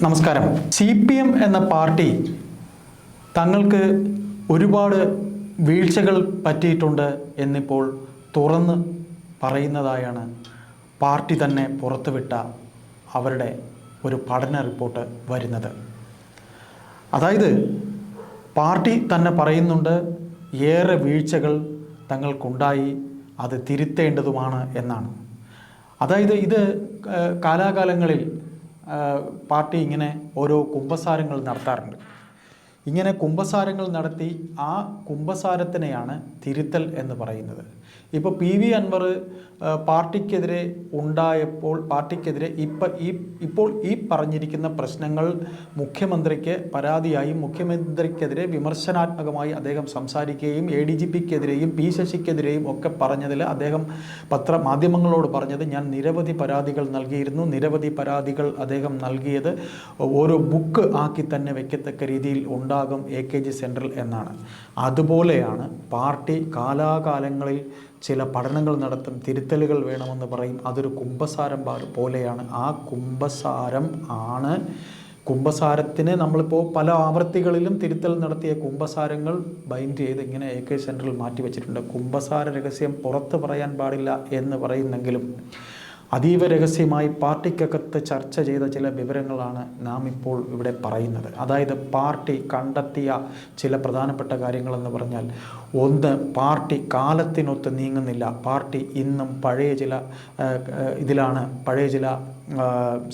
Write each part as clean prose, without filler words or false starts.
നമസ്കാരം. CPM എന്ന party തങ്ങൾക്ക് ഒരുപാട് വീഴ്ചകൾ പറ്റിയിട്ടുണ്ട് എന്നിപ്പോൾ തുറന്ന് പറയുന്നതായാണ് പാർട്ടി തന്നെ പുറത്തുവിട്ട അവരുടെ ഒരു പഠന റിപ്പോർട്ട് വരുന്നത്. അതായത് പാർട്ടി തന്നെ പറയുന്നുണ്ട് ഏറെ വീഴ്ചകൾ തങ്ങൾക്കുണ്ടായി, അത് തിരുത്തേണ്ടതുമാണ് എന്നാണ്. അതായത് ഇത് കാലാകാലങ്ങളിൽ പാർട്ടി ഇങ്ങനെ ഓരോ കുമ്പസാരങ്ങൾ നടത്താറുണ്ട്. ഇങ്ങനെ കുമ്പസാരങ്ങൾ നടത്തി ആ കുമ്പസാരത്തിനെയാണ് തിരുത്തൽ എന്ന് പറയുന്നത്. ഇപ്പോൾ PV അൻവർ പാർട്ടിക്കെതിരെ ഉണ്ടായപ്പോൾ ഇപ്പോൾ ഈ പറഞ്ഞിരിക്കുന്ന പ്രശ്നങ്ങൾ മുഖ്യമന്ത്രിക്ക് പരാതിയായി മുഖ്യമന്ത്രിക്കെതിരെ വിമർശനാത്മകമായി അദ്ദേഹം സംസാരിക്കുകയും ADGPക്കെതിരെയും P ശശിക്കെതിരെയും ഒക്കെ പറഞ്ഞതിൽ അദ്ദേഹം മാധ്യമങ്ങളോട് പറഞ്ഞത്, ഞാൻ നിരവധി പരാതികൾ നൽകിയിരുന്നു, നിരവധി പരാതികൾ അദ്ദേഹം നൽകിയത് ഓരോ ബുക്ക് ആക്കി തന്നെ വയ്ക്കത്തക്ക രീതിയിൽ ഉണ്ടാകും AKG സെൻട്രൽ എന്നാണ്. അതുപോലെയാണ് പാർട്ടി കാലാകാലങ്ങളിൽ ചില പഠനങ്ങൾ നടത്തും, തിരുത്തലുകൾ വേണമെന്ന് പറയും. അതൊരു കുമ്പസാരം പോലെയാണ്. ആ കുമ്പസാരത്തിന് നമ്മളിപ്പോൾ പല ആവർത്തികളിലും തിരുത്തൽ നടത്തിയ കുമ്പസാരങ്ങൾ ബൈൻഡ് ചെയ്ത് ഇങ്ങനെ AK സെൻട്രൽ മാറ്റി വച്ചിട്ടുണ്ട്. കുമ്പസാര രഹസ്യം പുറത്ത് പറയാൻ പാടില്ല എന്ന് പറയുന്നെങ്കിലും അതീവ രഹസ്യമായി പാർട്ടിക്കകത്ത് ചർച്ച ചെയ്ത ചില വിവരങ്ങളാണ് നാം ഇപ്പോൾ ഇവിടെ പറയുന്നത്. അതായത് പാർട്ടി കണ്ടെത്തിയ ചില പ്രധാനപ്പെട്ട കാര്യങ്ങളെന്ന് പറഞ്ഞാൽ, ഒന്ന്, പാർട്ടി കാലത്തിനൊത്ത് നീങ്ങുന്നില്ല. പാർട്ടി ഇന്നും പഴയ ചില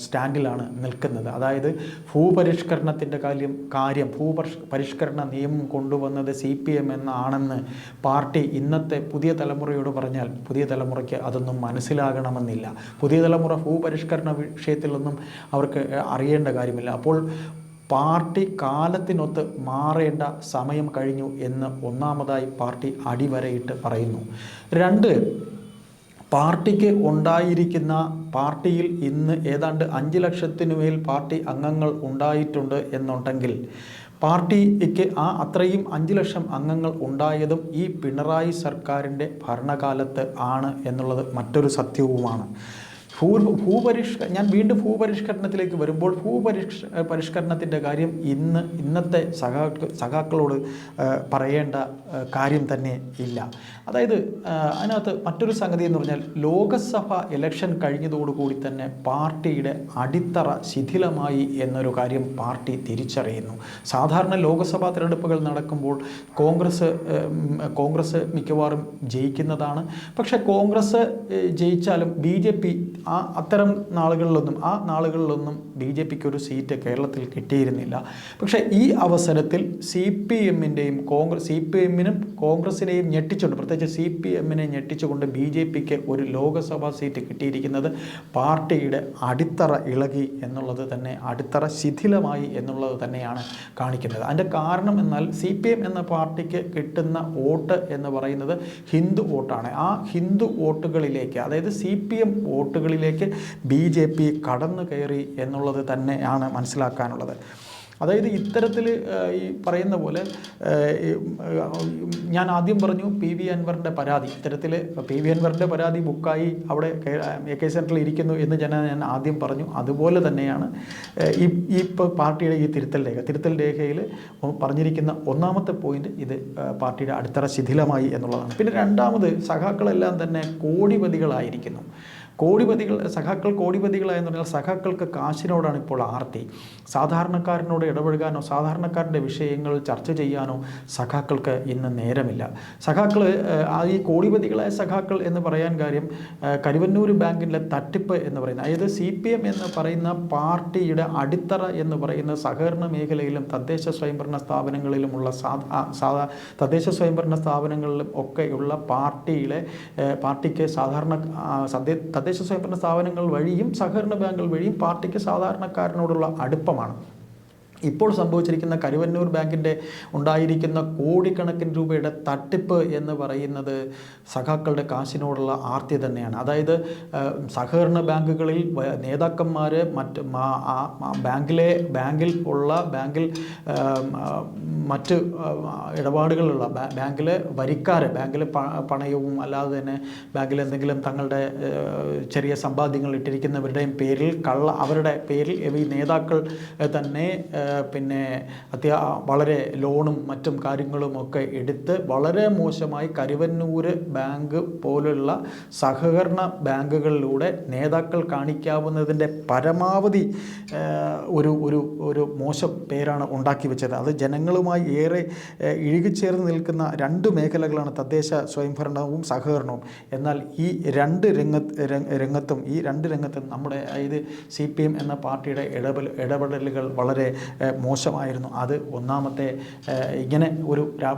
സ്റ്റാൻഡിലാണ് നിൽക്കുന്നത്. അതായത് ഭൂപരിഷ്കരണത്തിൻ്റെ ഭൂപരിഷ്കരണ നിയമം കൊണ്ടുവന്നത് CPM എന്നാണെന്ന് പാർട്ടി ഇന്നത്തെ പുതിയ തലമുറയോട് പറഞ്ഞാൽ പുതിയ തലമുറയ്ക്ക് അതൊന്നും മനസ്സിലാകണമെന്നില്ല. പുതിയ തലമുറ ഭൂപരിഷ്കരണ വിഷയത്തിലൊന്നും അവർക്ക് അറിയേണ്ട കാര്യമില്ല. അപ്പോൾ പാർട്ടി കാലത്തിനൊത്ത് മാറേണ്ട സമയം കഴിഞ്ഞു എന്ന് ഒന്നാമതായി പാർട്ടി അടിവരയിട്ട് പറയുന്നു. രണ്ട്, പാർട്ടിക്ക് ഉണ്ടായിരിക്കുന്ന പാർട്ടിയിൽ ഇന്ന് ഏതാണ്ട് 5 ലക്ഷത്തിനു മേൽ പാർട്ടി അംഗങ്ങൾ ഉണ്ടായിട്ടുണ്ട് എന്നുണ്ടെങ്കിൽ പാർട്ടിക്ക് അത്രയും 5 ലക്ഷം അംഗങ്ങൾ ഉണ്ടായതും ഈ പിണറായി സർക്കാരിൻ്റെ ഭരണകാലത്ത് ആണ് എന്നുള്ളത് മറ്റൊരു സത്യവുമാണ്. ഞാൻ വീണ്ടും ഭൂപരിഷ്കരണത്തിലേക്ക് വരുമ്പോൾ പരിഷ്കരണത്തിൻ്റെ കാര്യം ഇന്നത്തെ സഖാക്കളോട് പറയേണ്ട കാര്യം തന്നെ ഇല്ല. അതായത് അതിനകത്ത് മറ്റൊരു സംഗതി എന്ന് പറഞ്ഞാൽ, ലോകസഭ ഇലക്ഷൻ കഴിഞ്ഞതോടുകൂടി തന്നെ പാർട്ടിയുടെ അടിത്തറ ശിഥിലമായി എന്നൊരു കാര്യം പാർട്ടി തിരിച്ചറിയുന്നു. സാധാരണ ലോകസഭാ തിരഞ്ഞെടുപ്പുകൾ നടക്കുമ്പോൾ കോൺഗ്രസ് മിക്കവാറും ജയിക്കുന്നതാണ്. പക്ഷേ കോൺഗ്രസ് ജയിച്ചാലും BJP അത്തരം നാളുകളിലൊന്നും BJPക്ക് ഒരു സീറ്റ് കേരളത്തിൽ കിട്ടിയിരുന്നില്ല. പക്ഷേ ഈ അവസരത്തിൽ CPMനും കോൺഗ്രസിനെയും ഞെട്ടിച്ചുകൊണ്ട്, പ്രത്യേകിച്ച് CPMനെ ഞെട്ടിച്ചുകൊണ്ട് BJPക്ക് ഒരു ലോകസഭാ സീറ്റ് കിട്ടിയിരിക്കുന്നത് പാർട്ടിയുടെ അടിത്തറ ഇളകി എന്നുള്ളത് തന്നെ, അടിത്തറ ശിഥിലമായി എന്നുള്ളത് തന്നെയാണ് കാണിക്കുന്നത്. അതിൻ്റെ കാരണം എന്നാൽ CPM എന്ന പാർട്ടിക്ക് കിട്ടുന്ന വോട്ട് എന്ന് പറയുന്നത് ഹിന്ദു വോട്ടാണ്. ആ ഹിന്ദു വോട്ടുകളിലേക്ക്, അതായത് CPM വോട്ടുകളിലേക്ക് BJP കടന്നു കയറി എന്നുള്ളത് തന്നെയാണ് മനസ്സിലാക്കാനുള്ളത്. അതായത് ഇത്തരത്തിൽ ഈ പറയുന്ന പോലെ ഞാൻ ആദ്യം പറഞ്ഞു PV അൻവറിൻ്റെ പരാതി, ഇത്തരത്തിൽ PV അൻവറിൻ്റെ പരാതി ബുക്കായി അവിടെ AK സെൻട്രൽ ഇരിക്കുന്നു എന്ന് ഞാൻ ആദ്യം പറഞ്ഞു. അതുപോലെ തന്നെയാണ് ഇപ്പോൾ പാർട്ടിയുടെ ഈ തിരുത്തൽ രേഖയിൽ പറഞ്ഞിരിക്കുന്ന ഒന്നാമത്തെ പോയിന്റ്, ഇത് പാർട്ടിയുടെ അടിത്തറ ശിഥിലമായി എന്നുള്ളതാണ്. പിന്നെ രണ്ടാമത്, സഖാക്കളെല്ലാം തന്നെ കോടിപതികളായിരിക്കുന്നു. സഖാക്കൾ കോടിപതികളായെന്ന് പറഞ്ഞാൽ സഖാക്കൾക്ക് കാശിനോടാണ് ഇപ്പോൾ ആർത്തി. സാധാരണക്കാരനോട് ഇടപഴകാനോ സാധാരണക്കാരൻ്റെ വിഷയങ്ങൾ ചർച്ച ചെയ്യാനോ സഖാക്കൾക്ക് ഇന്ന് നേരമില്ല. ഈ കോടിപതികളായ സഖാക്കൾ എന്ന് പറയാൻ കാര്യം, കരുവന്നൂർ ബാങ്കിൻ്റെ തട്ടിപ്പ് എന്ന് പറയുന്നത്, അതായത് CPM എന്ന് പറയുന്ന പാർട്ടിയുടെ അടിത്തറ എന്ന് പറയുന്ന സഹകരണ മേഖലയിലും തദ്ദേശ സ്വയംഭരണ സ്ഥാപനങ്ങളിലുമുള്ള തദ്ദേശ സ്വയംഭരണ സ്ഥാപനങ്ങളിലും ഒക്കെയുള്ള പാർട്ടിക്ക് തദ്ദേശ സ്വയംഭരണ സ്ഥാപനങ്ങൾ വഴിയും സഹകരണ ബാങ്കുകൾ വഴിയും പാർട്ടിക്ക് സാധാരണക്കാരനോടുള്ള അടുപ്പമാണ്. ഇപ്പോൾ സംഭവിച്ചിരിക്കുന്ന കരുവന്നൂർ ബാങ്കിൻ്റെ ഉണ്ടായിരിക്കുന്ന കോടിക്കണക്കിന് രൂപയുടെ തട്ടിപ്പ് എന്ന് പറയുന്നത് സഖാക്കളുടെ കാശിനോടുള്ള ആർത്തി തന്നെയാണ്. അതായത് സഹകരണ ബാങ്കുകളിൽ നേതാക്കന്മാർ ബാങ്കിൽ മറ്റ് ഇടപാടുകളുള്ള ബാങ്കിലെ വരിക്കാർ, ബാങ്കിൽ പണയവും അല്ലാതെ തന്നെ ബാങ്കിൽ എന്തെങ്കിലും തങ്ങളുടെ ചെറിയ സമ്പാദ്യങ്ങൾ ഇട്ടിരിക്കുന്നവരുടെയും പേരിൽ അവരുടെ പേരിൽ ഈ നേതാക്കൾ തന്നെ പിന്നെ വളരെ ലോണും മറ്റും കാര്യങ്ങളുമൊക്കെ എടുത്ത് വളരെ മോശമായി കരുവന്നൂർ ബാങ്ക് പോലുള്ള സഹകരണ ബാങ്കുകളിലൂടെ നേതാക്കൾ കാണിക്കാവുന്നതിൻ്റെ പരമാവധി ഒരു മോശം പേരാണ് ഉണ്ടാക്കി വെച്ചത്. അത് ജനങ്ങളുമായി ഏറെ ഇഴുകിച്ചേർന്ന് നിൽക്കുന്ന രണ്ട് മേഖലകളാണ് തദ്ദേശ സ്വയംഭരണവും സഹകരണവും. എന്നാൽ ഈ രണ്ട് രംഗത്തും നമ്മുടെ ഇത് CPM എന്ന പാർട്ടിയുടെ ഇടപെടലുകൾ വളരെ മോശമായിരുന്നു. അത് ഒന്നാമത്തെ ഇങ്ങനെ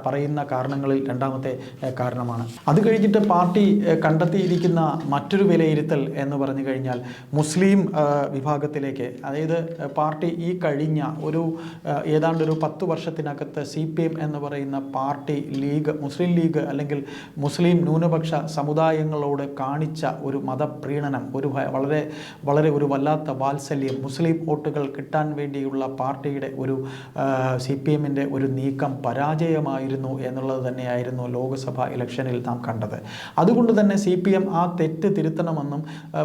പറയുന്ന കാരണങ്ങളിൽ രണ്ടാമത്തെ കാരണമാണ്. അത് കഴിഞ്ഞിട്ട് പാർട്ടി കണ്ടെത്തിയിരിക്കുന്ന മറ്റൊരു വിലയിരുത്തൽ എന്ന് പറഞ്ഞു കഴിഞ്ഞാൽ മുസ്ലിം വിഭാഗത്തിലേക്ക്, അതായത് പാർട്ടി ഈ കഴിഞ്ഞ ഏതാണ്ട് ഒരു 10 വർഷത്തിനകത്ത് CPM എന്ന് പറയുന്ന പാർട്ടി മുസ്ലിം ലീഗ് അല്ലെങ്കിൽ മുസ്ലിം ന്യൂനപക്ഷ സമുദായങ്ങളോട് കാണിച്ച ഒരു മതപ്രീണനം, വളരെ ഒരു വല്ലാത്ത വാത്സല്യം, മുസ്ലിം വോട്ടുകൾ കിട്ടാൻ വേണ്ടിയുള്ള പാർട്ടിയുടെ CPMൻ്റെ ഒരു നീക്കം പരാജയമായിരുന്നു എന്നുള്ളത് തന്നെയായിരുന്നു ലോക്സഭാ ഇലക്ഷനിൽ നാം കണ്ടത്. അതുകൊണ്ട് തന്നെ CPM ആ തെറ്റ് തിരുത്തണമെന്നും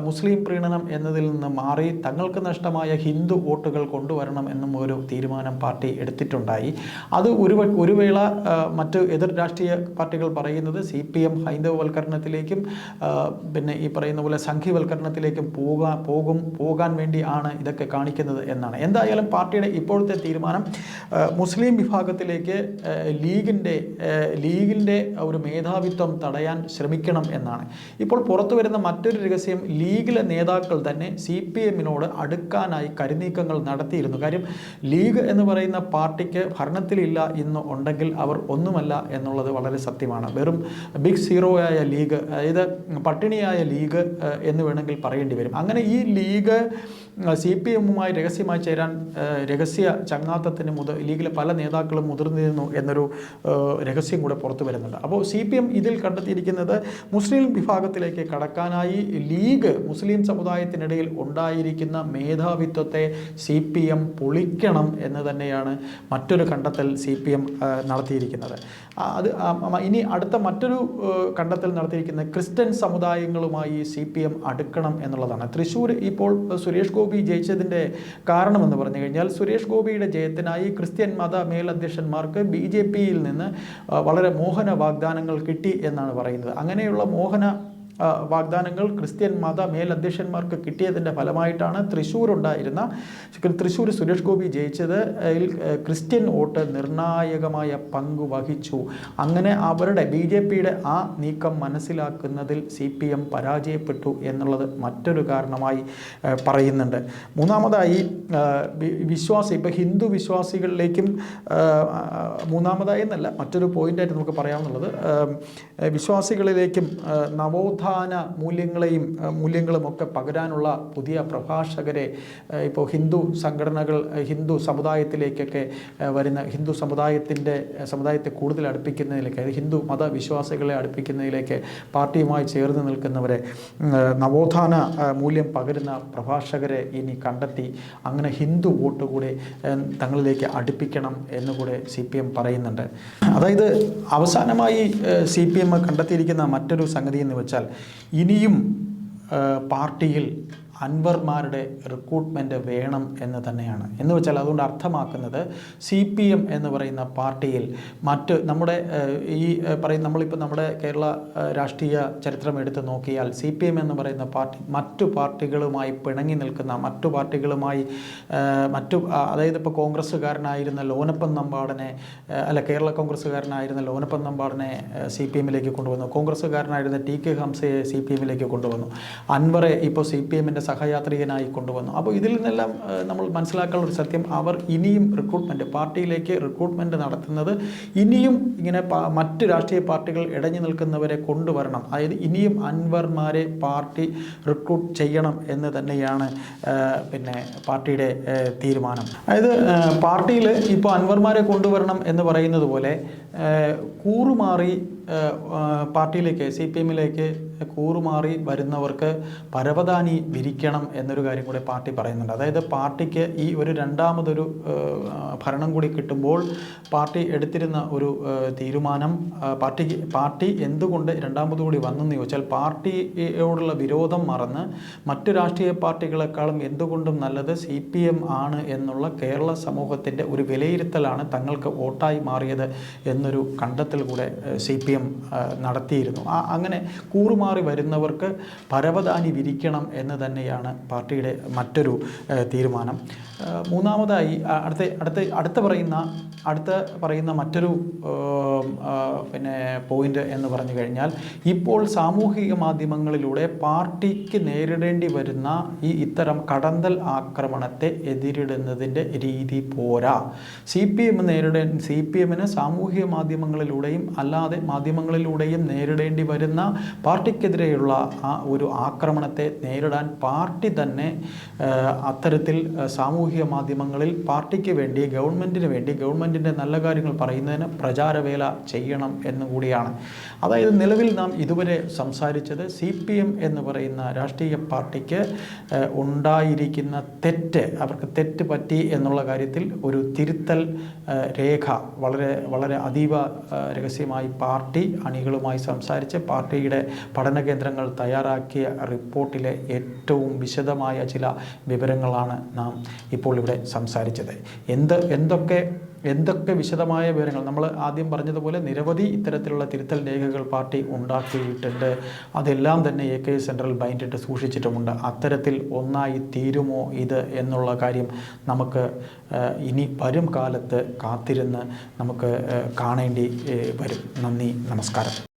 മുസ്ലിം പ്രീണനം എന്നതിൽ നിന്ന് മാറി തങ്ങൾക്ക് നഷ്ടമായ ഹിന്ദു വോട്ടുകൾ കൊണ്ടുവരണം എന്നും ഒരു തീരുമാനം പാർട്ടി എടുത്തിട്ടുണ്ടായി. അത് ഒരു വേള മറ്റ് എതിർ രാഷ്ട്രീയ പാർട്ടികൾ പറയുന്നത് CPM ഹൈന്ദവവൽക്കരണത്തിലേക്കും പിന്നെ ഈ പറയുന്ന പോലെ സംഘീവൽക്കരണത്തിലേക്കും പോകാൻ വേണ്ടി ആണ് ഇതൊക്കെ കാണിക്കുന്നത് എന്നാണ്. എന്തായാലും പാർട്ടിയുടെ ഇപ്പോഴത്തെ തീരുമാനം മുസ്ലിം വിഭാഗത്തിലേക്ക് ലീഗിൻ്റെ ഒരു മേധാവിത്വം തടയാൻ ശ്രമിക്കണം എന്നാണ്. ഇപ്പോൾ പുറത്തു വരുന്ന മറ്റൊരു രഹസ്യം, ലീഗിലെ നേതാക്കൾ തന്നെ CPMനോട് അടുക്കാനായി കരുനീക്കങ്ങൾ നടത്തിയിരുന്നു. കാര്യം ലീഗ് എന്ന് പറയുന്ന പാർട്ടിക്ക് ഭരണത്തിലില്ല എന്ന് ഉണ്ടെങ്കിൽ അവർ ഒന്നുമല്ല എന്നുള്ളത് വളരെ സത്യമാണ്. വെറും ബിഗ് സീറോയായ ലീഗ്, അതായത് പട്ടിണിയായ ലീഗ് എന്ന് വേണമെങ്കിൽ പറയേണ്ടി വരും. അങ്ങനെ ഈ ലീഗ് CPMുമായി രഹസ്യമായി ചേരാൻ രഹസ്യ ചങ്ങാത്തത്തിന് ലീഗിലെ പല നേതാക്കളും മുതിർന്നിരുന്നു എന്നൊരു രഹസ്യം കൂടെ പുറത്തു വരുന്നുണ്ട്. അപ്പോൾ CPM ഇതിൽ കണ്ടെത്തിയിരിക്കുന്നത് മുസ്ലിം വിഭാഗത്തിലേക്ക് കടക്കാനായി മുസ്ലിം സമുദായത്തിനിടയിൽ ഉണ്ടായിരിക്കുന്ന മേധാവിത്വത്തെ CPM പൊളിക്കണം എന്ന് തന്നെയാണ് മറ്റൊരു കണ്ടെത്തൽ CPM നടത്തിയിരിക്കുന്നത്. ഇനി അടുത്ത മറ്റൊരു കണ്ടെത്തൽ നടത്തിയിരിക്കുന്നത് ക്രിസ്ത്യൻ സമുദായങ്ങളുമായി CPM അടുക്കണം എന്നുള്ളതാണ്. തൃശ്ശൂർ ഇപ്പോൾ സുരേഷ് ഗോപി ജയിച്ചതിൻ്റെ കാരണമെന്ന് പറഞ്ഞു കഴിഞ്ഞാൽ സുരേഷ് ഗോപിയുടെ ജയത്തിനായി ക്രിസ്ത്യൻ മത മേലധ്യക്ഷന്മാർക്ക് BJPയിൽ നിന്ന് വളരെ മോഹന വാഗ്ദാനങ്ങൾ കിട്ടി എന്നാണ് പറയുന്നത്. അങ്ങനെയുള്ള മോഹന വാഗ്ദാനങ്ങൾ ക്രിസ്ത്യൻ മത മേലധ്യക്ഷന്മാർക്ക് കിട്ടിയതിൻ്റെ ഫലമായിട്ടാണ് തൃശ്ശൂർ സുരേഷ് ഗോപി ജയിച്ചത്. ക്രിസ്ത്യൻ വോട്ട് നിർണായകമായ പങ്ക് വഹിച്ചു. അങ്ങനെ അവരുടെ BJPയുടെ ആ നീക്കം മനസ്സിലാക്കുന്നതിൽ CPM പരാജയപ്പെട്ടു എന്നുള്ളത് മറ്റൊരു കാരണമായി പറയുന്നുണ്ട്. മൂന്നാമതായി ഇപ്പോൾ ഹിന്ദു വിശ്വാസികളിലേക്കും മൂന്നാമതായി എന്നല്ല മറ്റൊരു പോയിൻ്റായിട്ട് നമുക്ക് പറയാവുന്നത് വിശ്വാസികളിലേക്കും നവോത്ഥാന മൂല്യങ്ങളുമൊക്കെ പകരാനുള്ള പുതിയ പ്രഭാഷകരെ ഇപ്പോൾ ഹിന്ദു സംഘടനകൾ ഹിന്ദു സമുദായത്തിലേക്കൊക്കെ വരുന്ന സമുദായത്തെ കൂടുതൽ അടുപ്പിക്കുന്നതിലേക്ക്, അതായത് ഹിന്ദു മതവിശ്വാസികളെ അടുപ്പിക്കുന്നതിലേക്ക് പാർട്ടിയുമായി ചേർന്ന് നിൽക്കുന്നവരെ, നവോത്ഥാന മൂല്യം പകരുന്ന പ്രഭാഷകരെ ഇനി കണ്ടെത്തി അങ്ങനെ ഹിന്ദു വോട്ട് കൂടെ തങ്ങളിലേക്ക് അടുപ്പിക്കണം എന്നുകൂടെ CPM പറയുന്നുണ്ട്. അതായത് അവസാനമായി CPM കണ്ടെത്തിയിരിക്കുന്ന മറ്റൊരു സംഗതി എന്ന് വെച്ചാൽ ഇനിയും പാർട്ടിയിൽ അൻവർമാരുടെ റിക്രൂട്ട്മെൻറ്റ് വേണം എന്ന് തന്നെയാണ്. എന്ന് വെച്ചാൽ അതുകൊണ്ട് അർത്ഥമാക്കുന്നത് CPM എന്ന് പറയുന്ന പാർട്ടിയിൽ നമ്മുടെ നമ്മളിപ്പോൾ നമ്മുടെ കേരള രാഷ്ട്രീയ ചരിത്രം എടുത്ത് നോക്കിയാൽ CPM എന്ന് പറയുന്ന പാർട്ടി മറ്റു പാർട്ടികളുമായി പിണങ്ങി നിൽക്കുന്ന അതായത് ഇപ്പോൾ കോൺഗ്രസ്സുകാരനായിരുന്ന ലോനപ്പൻ നമ്പാടനെ കേരള കോൺഗ്രസ്സുകാരനായിരുന്ന ലോനപ്പൻ നമ്പാടനെ CPMലേക്ക് കൊണ്ടുവന്നു. കോൺഗ്രസ്സുകാരനായിരുന്ന TK ഹംസയെ CPMലേക്ക് കൊണ്ടുവന്നു. അൻവറെ ഇപ്പോൾ CPMൻ്റെ സഹയാത്രികനായി കൊണ്ടുവന്നു. അപ്പോൾ ഇതിൽ നിന്നെല്ലാം നമ്മൾ മനസ്സിലാക്കാനുള്ള ഒരു സത്യം, അവർ ഇനിയും റിക്രൂട്ട്മെൻറ്റ്, പാർട്ടിയിലേക്ക് റിക്രൂട്ട്മെൻറ്റ് നടത്തുന്നത് ഇനിയും ഇങ്ങനെ മറ്റ് രാഷ്ട്രീയ പാർട്ടികൾ ഇടഞ്ഞു നിൽക്കുന്നവരെ കൊണ്ടുവരണം, അതായത് ഇനിയും അൻവർമാരെ പാർട്ടി റിക്രൂട്ട് ചെയ്യണം എന്ന് തന്നെയാണ് പിന്നെ പാർട്ടിയുടെ തീരുമാനം. അതായത് പാർട്ടിയിൽ ഇപ്പോൾ അൻവർമാരെ കൊണ്ടുവരണം എന്ന് പറയുന്നത് പോലെ കൂറുമാറി പാർട്ടിയിലേക്ക് CPM-ലേക്ക് കൂറുമാറി വരുന്നവർക്ക് പരവതാനി വിരിക്കണം എന്നൊരു കാര്യം കൂടി പാർട്ടി പറയുന്നുണ്ട്. അതായത് പാർട്ടിക്ക് ഈ ഒരു രണ്ടാമതൊരു ഭരണം കൂടി കിട്ടുമ്പോൾ പാർട്ടി എടുത്തിരുന്ന ഒരു തീരുമാനം, പാർട്ടി എന്തുകൊണ്ട് രണ്ടാമതുകൂടി വന്നെന്ന് ചോദിച്ചാൽ, പാർട്ടിയോടുള്ള വിരോധം മറന്ന് മറ്റ് രാഷ്ട്രീയ പാർട്ടികളെക്കാളും എന്തുകൊണ്ടും നല്ലത് CPM ആണ് എന്നുള്ള കേരള സമൂഹത്തിൻ്റെ ഒരു വിലയിരുത്തലാണ് തങ്ങൾക്ക് വോട്ടായി മാറിയത് എന്നൊരു കണ്ടെത്തൽ കൂടെ CPM നടത്തിയിരുന്നു. അങ്ങനെ കൂറുമാറി വരുന്നവർക്ക് പരവതാനി വിരിക്കണം എന്ന് തന്നെയാണ് പാർട്ടിയുടെ മറ്റൊരു തീരുമാനം. മൂന്നാമതായി അടുത്ത പറയുന്ന മറ്റൊരു പിന്നെ പോയിന്റ് എന്ന് പറഞ്ഞു കഴിഞ്ഞാൽ, ഇപ്പോൾ സാമൂഹിക മാധ്യമങ്ങളിലൂടെ പാർട്ടിക്ക് നേരിടേണ്ടി വരുന്ന ഇത്തരം കടന്തൽ ആക്രമണത്തെ എതിരിടുന്നതിൻ്റെ രീതി പോരാ. CPM-ന് സാമൂഹിക മാധ്യമങ്ങളിലൂടെയും അല്ലാതെ മാധ്യമങ്ങളിലൂടെയും നേരിടേണ്ടി വരുന്ന പാർട്ടിക്കെതിരെയുള്ള ആ ഒരു ആക്രമണത്തെ നേരിടാൻ പാർട്ടി തന്നെ അത്തരത്തിൽ സാമൂഹിക മാധ്യമങ്ങളിൽ പാർട്ടിക്ക് വേണ്ടി, ഗവൺമെൻറ്റിന് വേണ്ടി, ഗവൺമെൻറ്റിൻ്റെ നല്ല കാര്യങ്ങൾ പറയുന്നതിന് പ്രചാരവേല ചെയ്യണം എന്നുകൂടിയാണ്. അതായത് നിലവിൽ നാം ഇതുവരെ സംസാരിച്ചത് CPM എന്ന് പറയുന്ന രാഷ്ട്രീയ പാർട്ടിക്ക് ഉണ്ടായിരിക്കുന്ന തെറ്റ്, അവർക്ക് തെറ്റ് പറ്റി എന്നുള്ള കാര്യത്തിൽ ഒരു തിരുത്തൽ രേഖ വളരെ അതീവ രഹസ്യമായി പാർട്ടി അണികളുമായി സംസാരിച്ച് പാർട്ടിയുടെ പഠന കേന്ദ്രങ്ങൾ തയ്യാറാക്കിയ റിപ്പോർട്ടിലെ ഏറ്റവും വിശദമായ ചില വിവരങ്ങളാണ് നാം ഇപ്പോൾ ഇവിടെ സംസാരിച്ചത്. എന്തൊക്കെ വിശദമായ വിവരങ്ങൾ, നമ്മൾ ആദ്യം പറഞ്ഞതുപോലെ നിരവധി ഇത്തരത്തിലുള്ള തിരുത്തൽ രേഖകൾ പാർട്ടി ഉണ്ടാക്കിയിട്ടുണ്ട്. അതെല്ലാം തന്നെ AK സെൻട്രൽ ബൈൻഡിട്ട് സൂക്ഷിച്ചിട്ടുമുണ്ട്. അത്തരത്തിൽ ഒന്നായി തീരുമോ ഇത് എന്നുള്ള കാര്യം നമുക്ക് ഇനി വരും കാലത്ത് കാത്തിരുന്ന് നമുക്ക് കാണേണ്ടി വരും. നന്ദി, നമസ്കാരം.